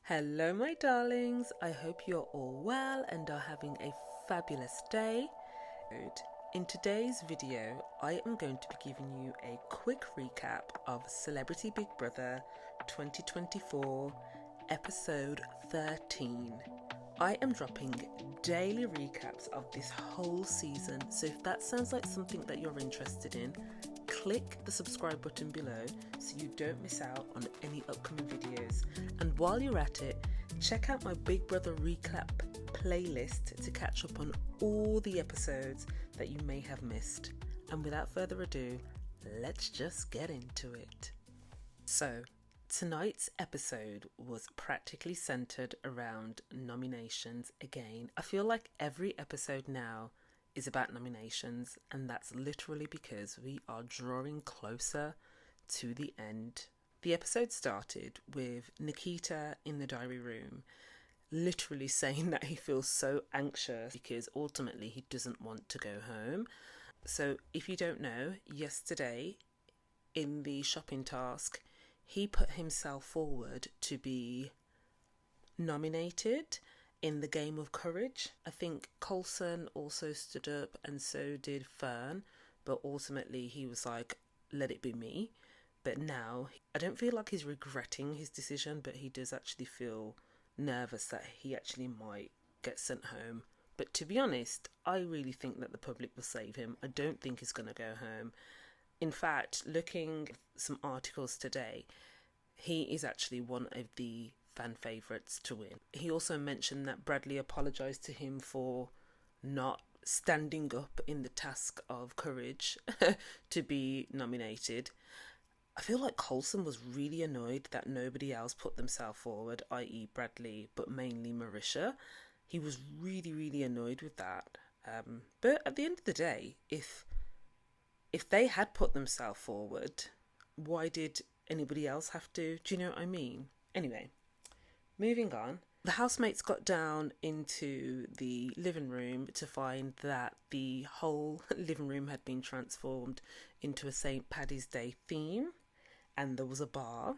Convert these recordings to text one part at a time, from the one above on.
Hello, my darlings. I hope you're all well and are having a fabulous day. In today's video, I am going to be giving you a quick recap of Celebrity Big Brother 2024, episode 13. I am dropping daily recaps of this whole season, so if that sounds like something that you're interested in, click the subscribe button below so you don't miss out on any upcoming videos. And while you're at it, check out my Big Brother recap playlist to catch up on all the episodes that you may have missed. And without further ado, let's just get into it. So, tonight's episode was practically centered around nominations again. I feel like every episode now is about nominations, and that's literally because we are drawing closer to the end. The episode started with Nikita in the diary room literally saying that he feels so anxious because ultimately he doesn't want to go home. So if you don't know, yesterday in the shopping task, he put himself forward to be nominated in the game of courage. I think Colson also stood up and so did Fern, but ultimately he was like, let it be me. But now I don't feel like he's regretting his decision, but he does actually feel nervous that he actually might get sent home. But to be honest, I really think that the public will save him. I don't think he's going to go home. In fact, looking at some articles today, he is actually one of the fan favourites to win. He also mentioned that Bradley apologised to him for not standing up in the task of courage to be nominated. I feel like Colson was really annoyed that nobody else put themselves forward, i.e. Bradley, but mainly Marisha. He was really annoyed with that. But at the end of the day, if they had put themselves forward, why did anybody else have to? Do you know what I mean? Anyway, moving on. The housemates got down into the living room to find that the whole living room had been transformed into a St. Paddy's Day theme, and there was a bar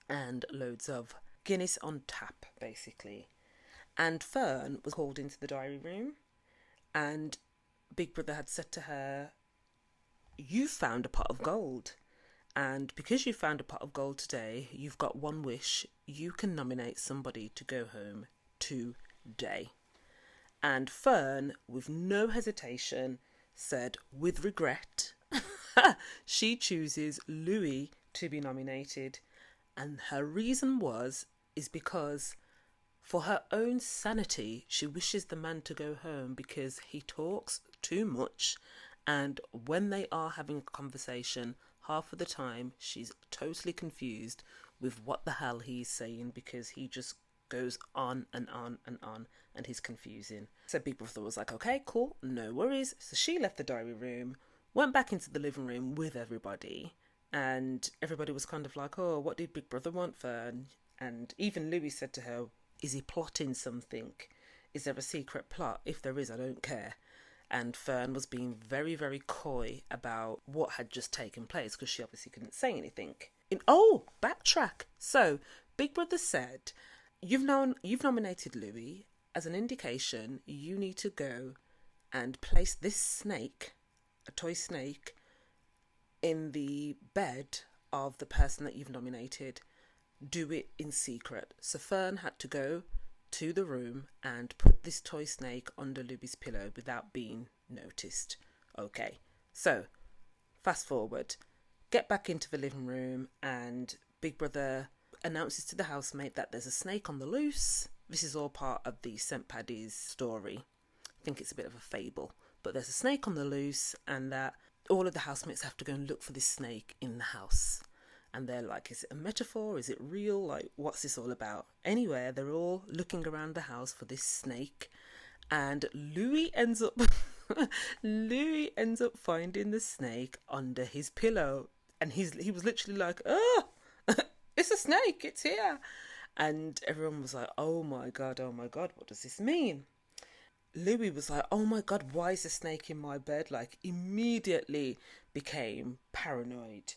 and loads of Guinness on tap, basically. And Fern was called into the diary room, and Big Brother had said to her, "You found a pot of gold. And because you found a pot of gold today, you've got one wish. You can nominate somebody to go home today." And Fern, with no hesitation, said, with regret, she chooses Louis to be nominated. And her reason is because for her own sanity, she wishes the man to go home because he talks too much. And when they are having a conversation, half of the time she's totally confused with what the hell he's saying because he just goes on and on and on and he's confusing. So Big Brother was like, okay, cool, no worries. So she left the diary room, went back into the living room with everybody, and everybody was kind of like, oh, what did Big Brother want, Fern? And even Louis said to her, is he plotting something? Is there a secret plot? If there is, I don't care. And Fern was being very coy about what had just taken place because she obviously couldn't say anything. Backtrack. So Big Brother said, you've nominated Louis. As an indication, you need to go and place this snake, a toy snake, in the bed of the person that you've nominated. Do it in secret. So Fern had to go to the room and put this toy snake under Louis' pillow without being noticed. Okay, so fast forward, get back into the living room, and Big Brother announces to the housemate that there's a snake on the loose. This is all part of the St. Paddy's story. I think it's a bit of a fable, but there's a snake on the loose, and that all of the housemates have to go and look for this snake in the house. And they're like, is it a metaphor? Is it real? Like, what's this all about? Anyway, they're all looking around the house for this snake. And Louis ends up finding the snake under his pillow. And he was literally like, oh, it's a snake, it's here. And everyone was like, oh my God, what does this mean? Louis was like, oh my God, why is a snake in my bed? Like, immediately became paranoid.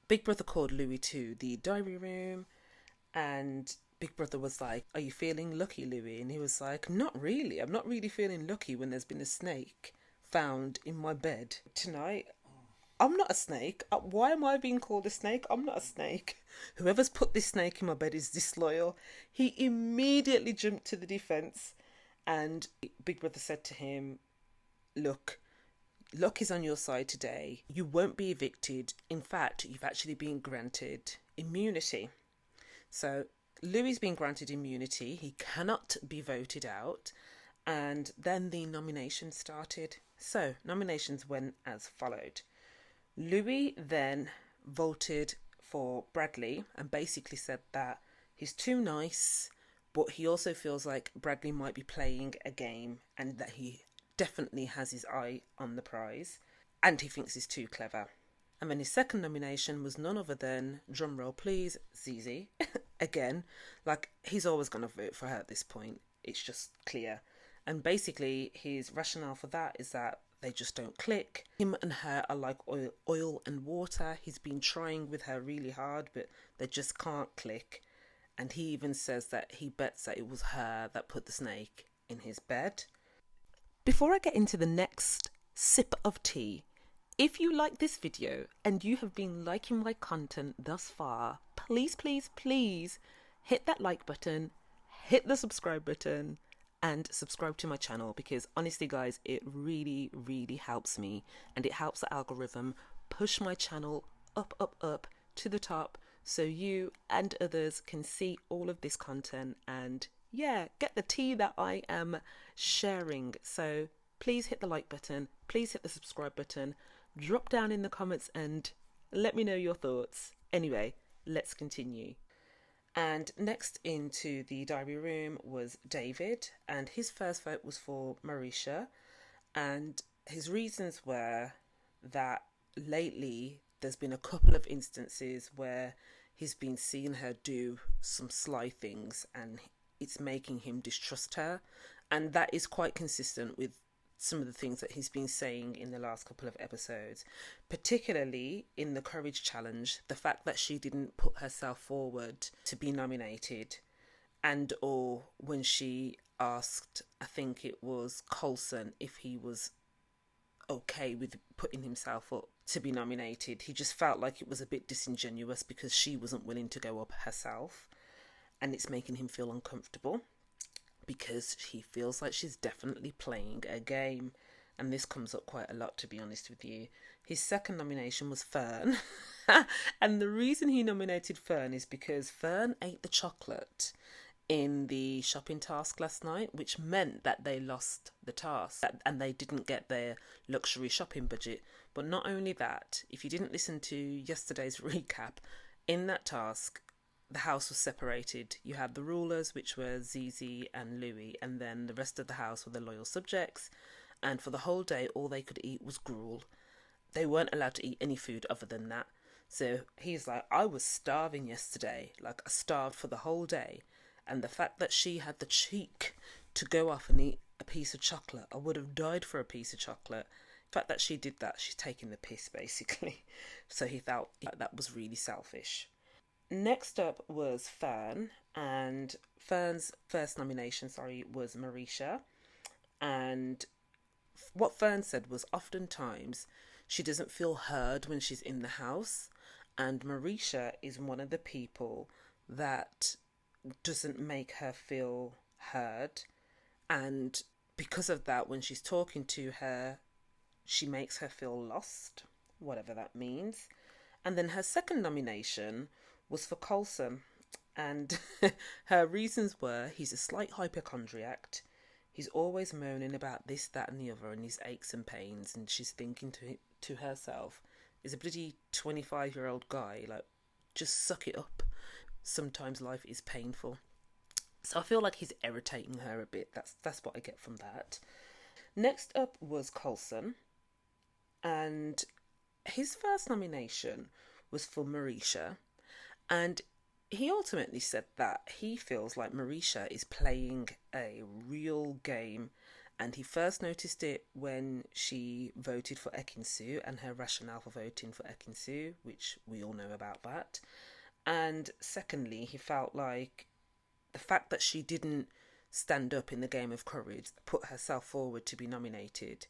Big Brother called Louis to the diary room, and Big Brother was like, "Are you feeling lucky, Louis?" And he was like, "Not really. I'm not really feeling lucky when there's been a snake found in my bed tonight. I'm not a snake. Why am I being called a snake? I'm not a snake. Whoever's put this snake in my bed is disloyal." He immediately jumped to the defense, and Big Brother said to him, "Look, luck is on your side today. You won't be evicted. In fact, you've actually been granted immunity." So Louis been granted immunity. He cannot be voted out. And then the nominations started. So nominations went as followed. Louis then voted for Bradley and basically said that he's too nice, but he also feels like Bradley might be playing a game and that he definitely has his eye on the prize and he thinks he's too clever. And then his second nomination was none other than, drumroll please, Zeze. Again, like, he's always going to vote for her at this point. It's just clear. And basically his rationale for that is that they just don't click. Him and her are like oil and water. He's been trying with her really hard, but they just can't click. And he even says that he bets that it was her that put the snake in his bed. Before I get into the next sip of tea, if you like this video and you have been liking my content thus far, please, please, please hit that like button, hit the subscribe button, and subscribe to my channel, because honestly guys, it really, really helps me and it helps the algorithm push my channel up to the top so you and others can see all of this content and yeah, get the tea that I am sharing. So please hit the like button, please hit the subscribe button, drop down in the comments and let me know your thoughts. Anyway, let's continue. And next into the diary room was David, and his first vote was for Marisha, and his reasons were that lately there's been a couple of instances where he's been seeing her do some sly things and it's making him distrust her, and that is quite consistent with some of the things that he's been saying in the last couple of episodes, particularly in the Courage Challenge, the fact that she didn't put herself forward to be nominated, and or when she asked, I think it was Colson, if he was okay with putting himself up to be nominated. He just felt like it was a bit disingenuous because she wasn't willing to go up herself, and it's making him feel uncomfortable, because he feels like she's definitely playing a game. And this comes up quite a lot, to be honest with you. His second nomination was Fern. And the reason he nominated Fern is because Fern ate the chocolate in the shopping task last night, which meant that they lost the task and they didn't get their luxury shopping budget. But not only that, if you didn't listen to yesterday's recap, in that task, the house was separated. You had the rulers, which were Zeze and Louis, and then the rest of the house were the loyal subjects. And for the whole day, all they could eat was gruel. They weren't allowed to eat any food other than that. So he's like, I was starving yesterday. Like, I starved for the whole day. And the fact that she had the cheek to go off and eat a piece of chocolate, I would have died for a piece of chocolate. The fact that she did that, she's taking the piss, basically. So he felt that was really selfish. Next up was Fern, and Fern's first nomination, was Marisha. And what Fern said was oftentimes she doesn't feel heard when she's in the house, and Marisha is one of the people that doesn't make her feel heard, and because of that, when she's talking to her, she makes her feel lost, whatever that means. And then her second nomination was for Colson, and her reasons were he's a slight hypochondriac, he's always moaning about this, that and the other and his aches and pains, and she's thinking to herself, is a bloody 25-year-old guy, like, just suck it up, sometimes life is painful. So I feel like he's irritating her a bit. That's what I get from that. Next up was Colson, and his first nomination was for Marisha. And he ultimately said that he feels like Marisha is playing a real game, and he first noticed it when she voted for ekin-su and her rationale for voting for ekin-su, which we all know about that. And secondly, he felt like the fact that she didn't stand up in the game of courage, put herself forward to be nominated,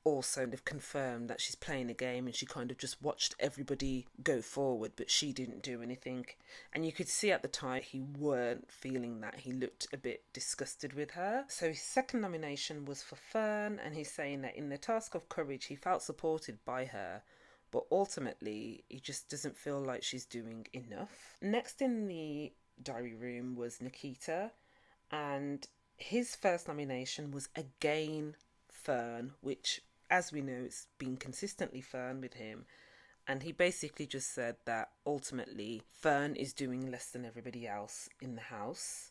also kind of confirmed that she's playing a game, and she kind of just watched everybody go forward, but she didn't do anything. And you could see at the time he weren't feeling that. He looked a bit disgusted with her. So his second nomination was for Fern, and he's saying that in the task of courage he felt supported by her, but ultimately he just doesn't feel like she's doing enough. Next in the diary room was Nikita, and his first nomination was again Fern, which, as we know, it's been consistently Fern with him. And he basically just said that ultimately Fern is doing less than everybody else in the house,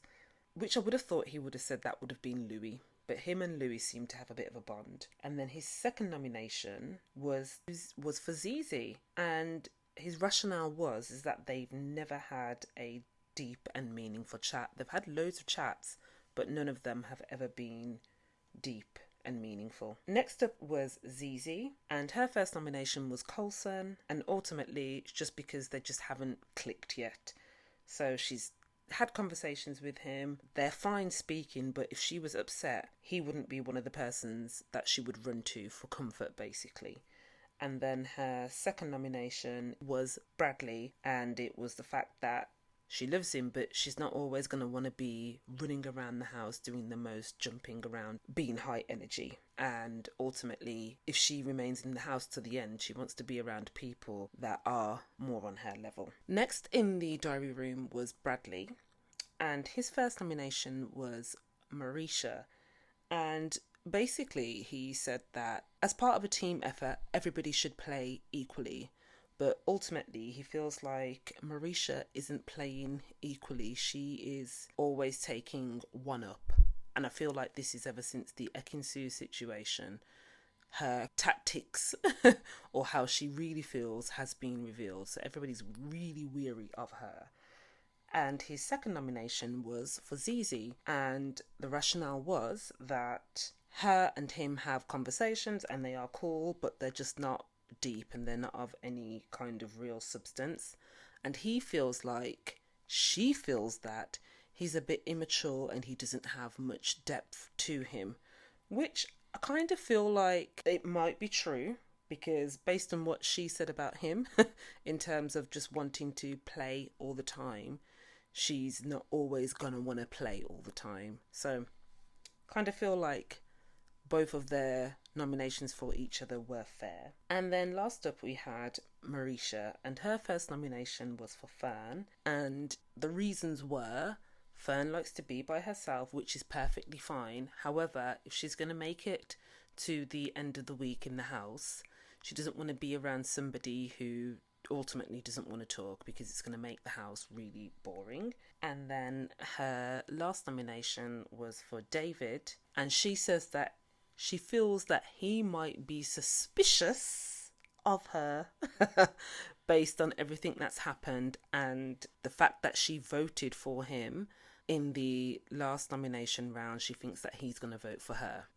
which I would have thought he would have said that would have been Louis. But him and Louis seem to have a bit of a bond. And then his second nomination was for Zeze. And his rationale is that they've never had a deep and meaningful chat. They've had loads of chats, but none of them have ever been deep and meaningful. Next up was Zeze, and her first nomination was Colson, and ultimately it's just because they just haven't clicked yet. So she's had conversations with him. They're fine speaking, but if she was upset, he wouldn't be one of the persons that she would run to for comfort, basically. And then her second nomination was Bradley, and it was the fact that she loves him, but she's not always going to want to be running around the house doing the most, jumping around, being high energy. And ultimately, if she remains in the house to the end, she wants to be around people that are more on her level. Next in the diary room was Bradley, and his first nomination was Marisha. And basically, he said that as part of a team effort, everybody should play equally. But ultimately, he feels like Marisha isn't playing equally. She is always taking one up. And I feel like this is ever since the ekin-su situation. Her tactics or how she really feels has been revealed. So everybody's really weary of her. And his second nomination was for Zeze. And the rationale was that her and him have conversations and they are cool, but they're just not deep and they're not of any kind of real substance. And he feels like she feels that he's a bit immature and he doesn't have much depth to him, which I kind of feel like it might be true, because based on what she said about him in terms of just wanting to play all the time, she's not always gonna want to play all the time. So kind of feel like both of their nominations for each other were fair. And then last up we had Marisha, and her first nomination was for Fern, and the reasons were Fern likes to be by herself, which is perfectly fine. However, if she's going to make it to the end of the week in the house, she doesn't want to be around somebody who ultimately doesn't want to talk, because it's going to make the house really boring. And then her last nomination was for David, and she says that she feels that he might be suspicious of her based on everything that's happened and the fact that she voted for him in the last nomination round. She thinks that he's going to vote for her.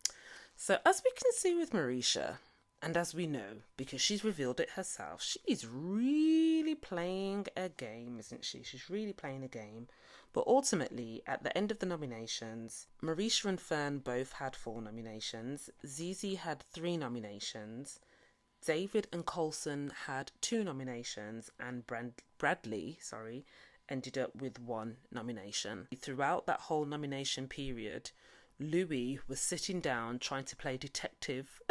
So as we can see with Marisha, and as we know, because she's revealed it herself, she's really playing a game, isn't she? She's really playing a game. But ultimately, at the end of the nominations, Marisha and Fern both had 4 nominations. Zeze had 3 nominations. David and Colson had 2 nominations. And Bradley ended up with 1 nomination. Throughout that whole nomination period, Louis was sitting down trying to play detective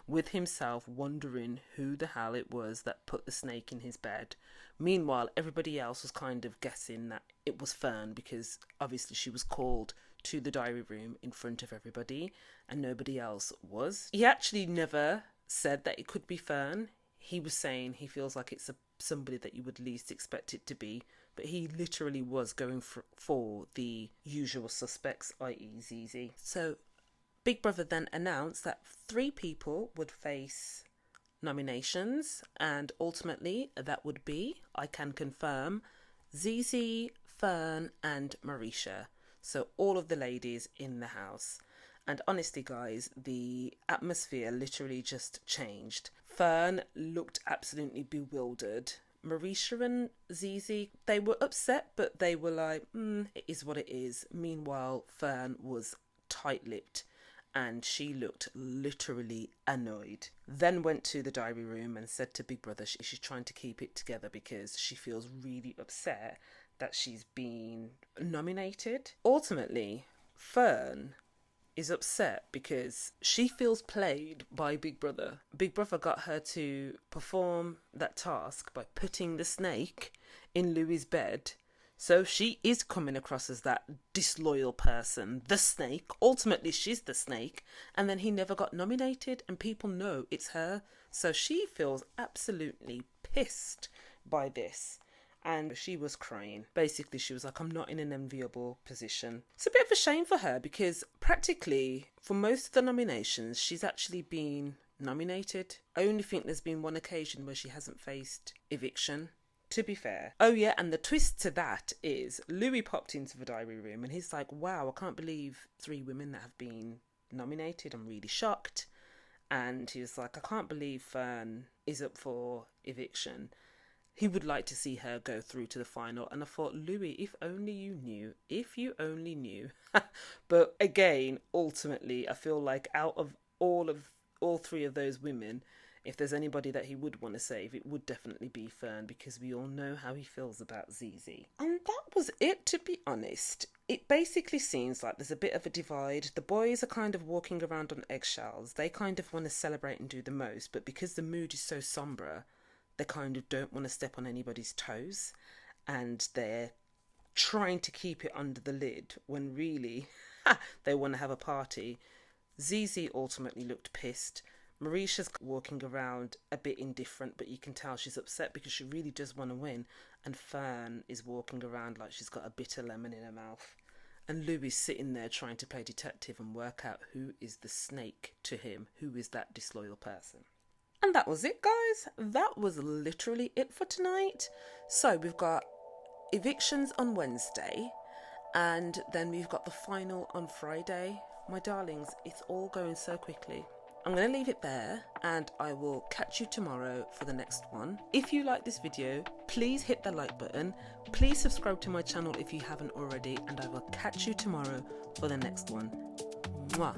with himself, wondering who the hell it was that put the snake in his bed. Meanwhile, everybody else was kind of guessing that it was Fern, because obviously she was called to the diary room in front of everybody and nobody else was. He actually never said that it could be Fern. He was saying he feels like it's somebody that you would least expect it to be, but he literally was going for the usual suspects, i.e. Zeze. So Big Brother then announced that 3 people would face nominations, and ultimately that would be, I can confirm, Zeze, Fern and Marisha. So all of the ladies in the house. And honestly guys, the atmosphere literally just changed. Fern looked absolutely bewildered. Marisha and Zeze, they were upset, but they were like, it is what it is. Meanwhile, Fern was tight-lipped and she looked literally annoyed. Then went to the diary room and said to Big Brother she's trying to keep it together because she feels really upset that she's been nominated. Ultimately, Fern is upset because she feels played by Big Brother. Big Brother got her to perform that task by putting the snake in Louis' bed. So she is coming across as that disloyal person, the snake. Ultimately, she's the snake. And then he never got nominated and people know it's her. So she feels absolutely pissed by this. And she was crying. Basically, she was like, I'm not in an enviable position. It's a bit of a shame for her because practically for most of the nominations, she's actually been nominated. I only think there's been one occasion where she hasn't faced eviction, to be fair. Oh yeah, and the twist to that is Louis popped into the diary room and he's like, wow, I can't believe 3 women that have been nominated. I'm really shocked. And he was like, I can't believe Fern is up for eviction. He would like to see her go through to the final. And I thought, Louis, if only you knew. If you only knew. But again, ultimately, I feel like out of all 3 of those women, if there's anybody that he would want to save, it would definitely be Fern, because we all know how he feels about Zeze. And that was it, to be honest. It basically seems like there's a bit of a divide. The boys are kind of walking around on eggshells. They kind of want to celebrate and do the most, but because the mood is so sombre, they kind of don't want to step on anybody's toes, and they're trying to keep it under the lid when really they want to have a party. Zeze ultimately looked pissed. Marisha's walking around a bit indifferent, but you can tell she's upset because she really does want to win. And Fern is walking around like she's got a bitter lemon in her mouth. And Louis is sitting there trying to play detective and work out who is the snake to him, who is that disloyal person. And that was it, guys. That was literally it for tonight. So we've got evictions on Wednesday, and then we've got the final on Friday. My darlings, it's all going so quickly. I'm going to leave it there, and I will catch you tomorrow for the next one. If you like this video, please hit the like button. Please subscribe to my channel if you haven't already, and I will catch you tomorrow for the next one. Mwah.